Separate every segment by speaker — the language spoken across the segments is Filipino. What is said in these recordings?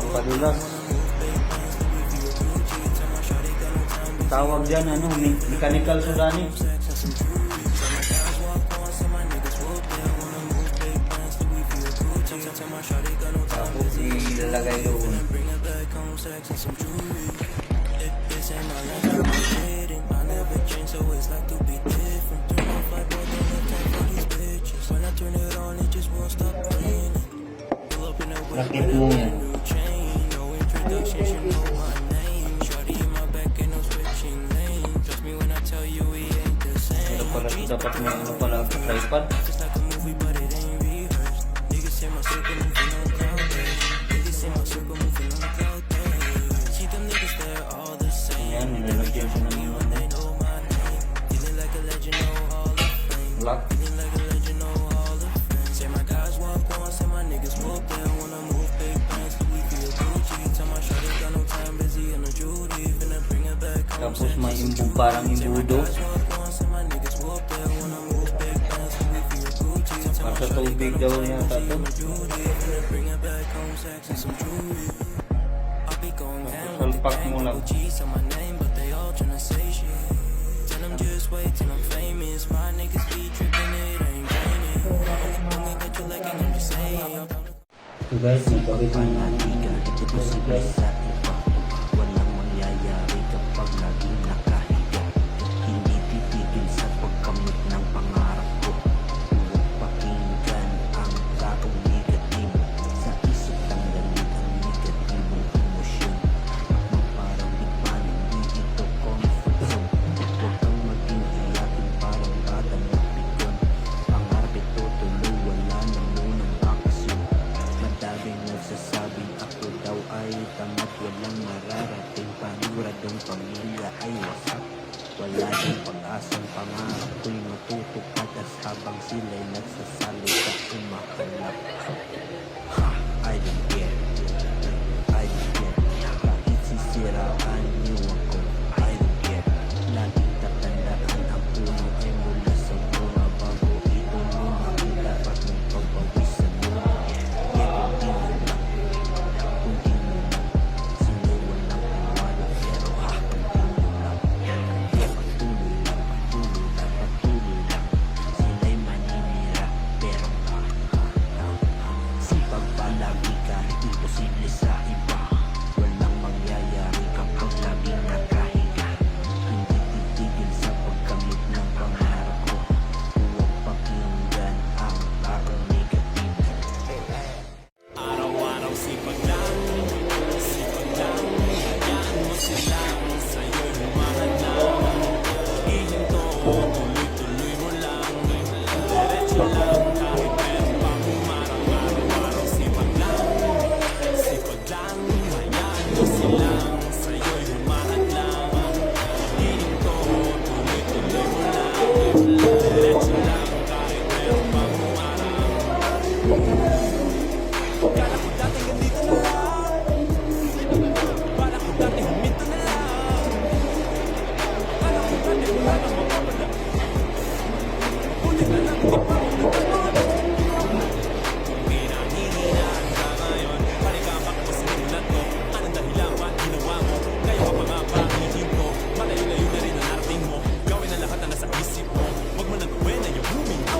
Speaker 1: Padulas. Tawag dyan, mechanical sudani. Tapos ilalagay doon. Lakit mo yan. Dapat may ano pala tripod. Ayan, nilalagyan siya ng lock. Tapos may parang imbudo. Sa tubig daw niya tato. ipak muna. So guys, nagkabit na natin. Guys,
Speaker 2: Walang mangyayari kapag laging nakahiga. Hindi titigil sa pagkamit ng pangarap ko. Huwag pakinggan ang taong negatibo. Sa isip tanggalin ang negatibong emosyon. Akmang parang ipan, hindi ito comfort zone. Huwag kang maging iyakin parang batang napikon. Pangarap ito tuloy, wala nang munang aksyon. Madaming nagsasabing ako daw ay tamat, walang mararating. Paniguradong pamilya ay wasak. Wala ng pag-asang pangarap ko'y matutupad. As habang sila'y nagsasalita, umakalap. Ha! I don't care. I don't care. Kahit sisiraan niyo ako, I don't care. Laging tatandaan ang puno ay mula sa bunga. Bago ito mo makita at may pagpawisan mo. Kunti mo lang. Sino walang tiwala pero ha, kunti mo lang. Patuloy lang, patuloy lang, patuloy lang. Sila'y maninira pero sipag palagi kahit imposible sa iba. Walang mangyayari kapag laging nakahiga. Hindi titigil sa pagkamit ng pangarap ko. Huwag pakinggan ang taong negatibo. Araw-araw sipag lang, hayaan mo silang sa'yo'y humahanap. Ihinto, tuloy-tuloy mo lang, diretso lang kahit meron pang humarang. Araw-araw sipag lang, hayaan mo silang sa'yo'y humahadlang. Ihinto, tuloy-tuloy mo lang, diretso lang kahit meron pang humarang. Kala ko dati ganito na lang. Kala ko dati huminto na lang. Kala ko dati wala nang mapapala. Buti na lang hindi pa umitanod. Hinang-hihinaan ka ngayon. Palikamak mo sa simulan ko. Anong dahilan ba ginawa mo? Ngayon ka pa nga ba hihinto? Malayo-layo na rin ang narating mo. Gawin ang lahat na nasa isip mo. Huwag mo nang gawin na yung huminto.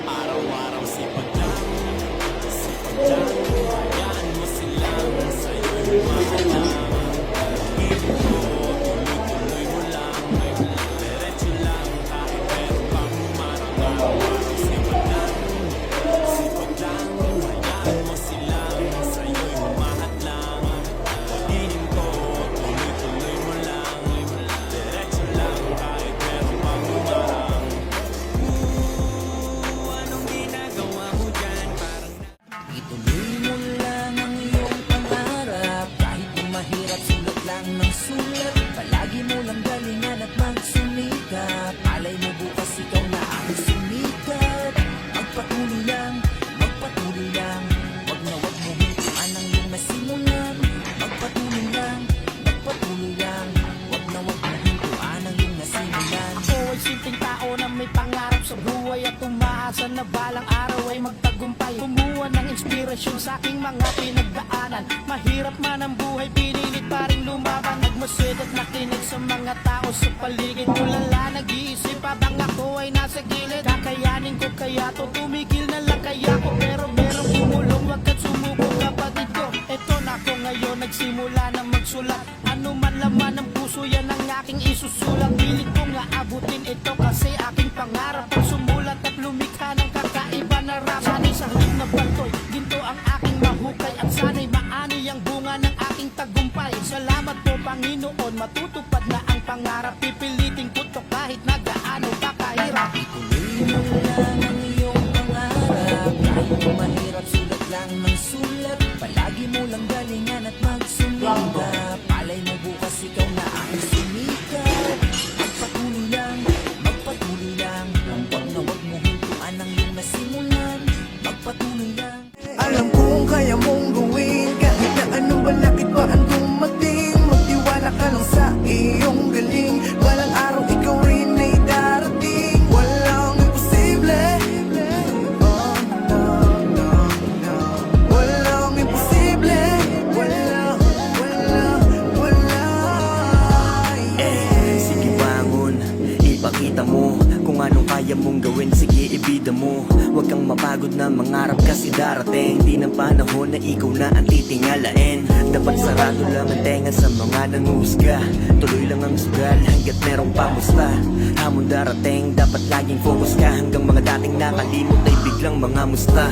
Speaker 2: Araw-araw sipag lang. Hayaan mo silang sa'yo'y humahanap. Ihinto, tuloy-tuloy mo lang. Diretso lang kahit meron pang humarang. Araw-araw sipag lang. Hayaan mo silang sa'yo'y humahadlang. Ihinto, tuloy-tuloy mo lang. Diretso lang kahit meron pang humarang. Anong ginagawa mo dyan? Parang ituloy mo lang ang iyong pangarap. Kahit kung mahirap, sulat lang ng sulat. Palagi mo lang galingan at magsumikap. Alay mo bukas ikaw na ang sumikat. Magpatuloy lang, magpatuloy lang. Wag na wag mo hintuan ang iyong nasimulan. Magpatuloy lang, magpatuloy lang. Wag na wag mo hintuan ang iyong nasimulan.
Speaker 3: Ako ay simpleng tao na may pangarap sa buhay at umaasa na balang araw ay magtagumpay. Kumuha ng inspirasyon sa aking mga pinagdaanan. Mahirap man ang buhay, pinilit pa rin lumaban. Nagmasid at nakinig sa mga tao sa paligid. Tulala, nag-iisip habang ako ay nasa gilid. Kakayanin ko kaya to, tumigil na lang kaya ko. Pero merong kumulong, wag ka't sumuko kapatid ko. Eto na ako ngayon, nagsimula na magsulat. Ano man laman ng puso, yan ang aking isusulat. Pilit ko nga abutin ito kasi aking pangarap. Ang sumulat at lumikha ng kakaiba na rap. Sana'y sa halip na bantoy, ginto ang aking mahukay. At sana'y maani ang bunga ng aking tagumpay. Salamat po Panginoon, matutupad na ang pangarap. Pipilitin ko to kahit na gaano pa kahirap.
Speaker 2: Ituloy mo lang ang iyong pangarap. Kahit kung mahirap, sulat lang ng sulat. Palagi mo lang galingan at magsumikap. Palay mo bukas ikaw na ang sumikat. Magpatuloy lang, magpatuloy lang. Wag na wag mo hintuan ang iyong nasimulan. Magpatuloy lang.
Speaker 4: Alam kong kaya mong gawin kahit na anong balakid pa ang dumating. Magtiwala ka lang sa iyong galing. Walang araw
Speaker 2: mo. Huwag kang mapagod na mangarap kasi darating di ng panahon na ikaw na ang titingalain. Dapat sarado lang ang tenga sa mga nanguhusga. Tuloy lang ang sugal hanggat merong pamusta. Hamon darating, dapat laging focus ka. Hanggang mga dating nakalimot ay biglang mga musta.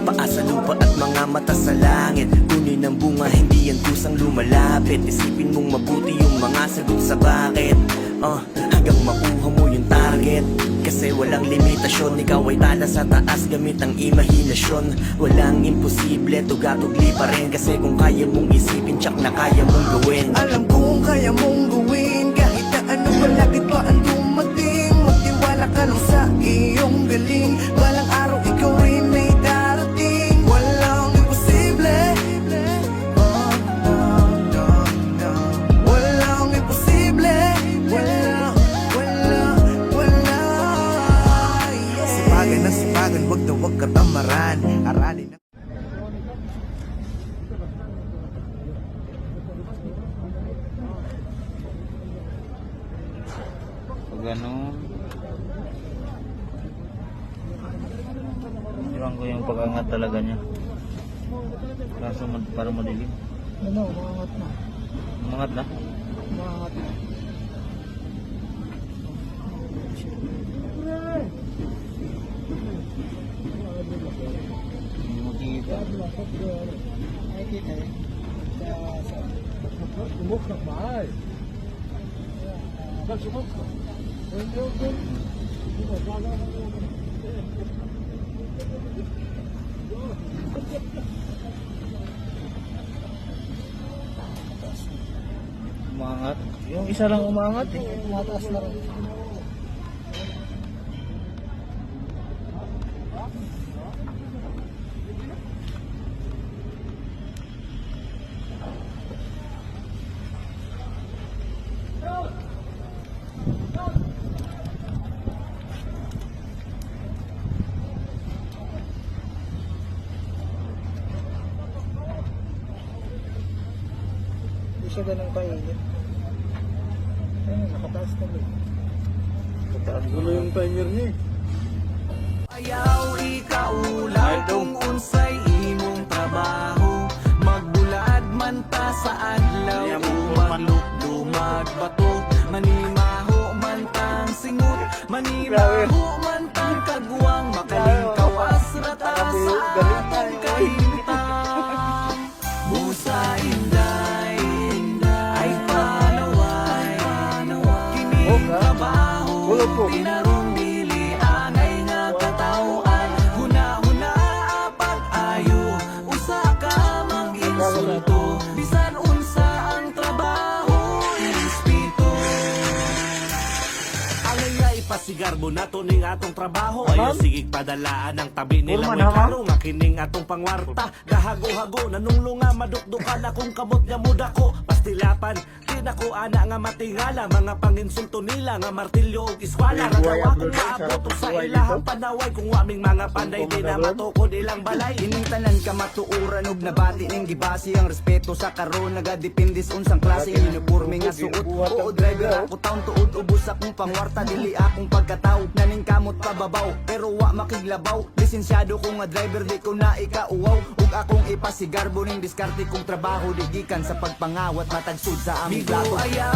Speaker 2: Paa sa lupa at mga mata sa langit. Kunin ang bunga, hindi yan kusang lumalapit. Isipin mong mabuti yung mga sagot sa bakit. Hanggang makuha mo yung target. Kasi walang limitasyon, ikaw ay tala sa taas gamit ang imahinasyon. Walang imposible, tugatugli pa rin. Kasi kung kaya mong isipin, tsak na kaya mong gawin.
Speaker 4: Alam kong kaya mong gawin kahit na ano palapit pa ang dumating. Magtiwala ka lang sa iyong galing. Balang araw ikaw ay may darating. Walang imposible. Walang imposible. Sipagan na sipagan, wag na wag katamaran. Aralin na.
Speaker 5: Ganun. Iwan ko yung pag-angat talaga niya. Kaso parang madilim.
Speaker 3: Ano, umangat na.
Speaker 5: Umangat na?
Speaker 3: Umangat na.
Speaker 5: Hindi mo kita.
Speaker 3: Ay, kita eh. Sumuk na mahal. Sumuk na.
Speaker 5: Umangat. Yung isa lang umangat eh.
Speaker 3: Mataas na rin. Hindi siya ganun kainit. Ayun, nakataas na rin.
Speaker 5: Ang gulo yung timer niya eh.
Speaker 2: Ayaw ikaulay kung unsay imong trabaho. Magbulad man ta sa adlaw, maglukdumag bato. Manimaho man tang singut, manimaho man tang kagwang. Makalingkawas rata sa atong kahimtang. Busa inday, ay panaway. Kining trabaho, pinarong dili angay nga katawaan. Huna-huna pag-ayo, usa ka mag-insulto. Bisan unsa ang trabaho, irespeto. Ang nga ipasigar mo na to ning atong trabaho. Ayaw sigig padalaan ang tabi nila may karo. Nga kining atong pangwarta, gahago-hago. Nanunglunga madukdukan akong kamot nga muda ko. Pastilapan, tinako ana nga matingala. Mga panginsulto nila nga martilyo ug iskwala. Ragawa kung maabot sa ilahang panaway. Kung waming mga panday di na matukod ilang balay.
Speaker 6: Ining tanan ka matuuran ug nabati ning gibasi ang respeto sa karon nagadepende sa unsang klase uniforme nga suot. Oo driver ako taon tuod ubos akong pangwarta dili akong pagkatao naning kamot pababaw pero wa makiglabaw. Lisensyado ko nga driver di ko na ikauwaw ug akong ipasigarbo ning diskarte kong trabaho di gikan sa pagpangawat matagsud sa aming
Speaker 2: Bigo
Speaker 6: lago.
Speaker 2: ayaw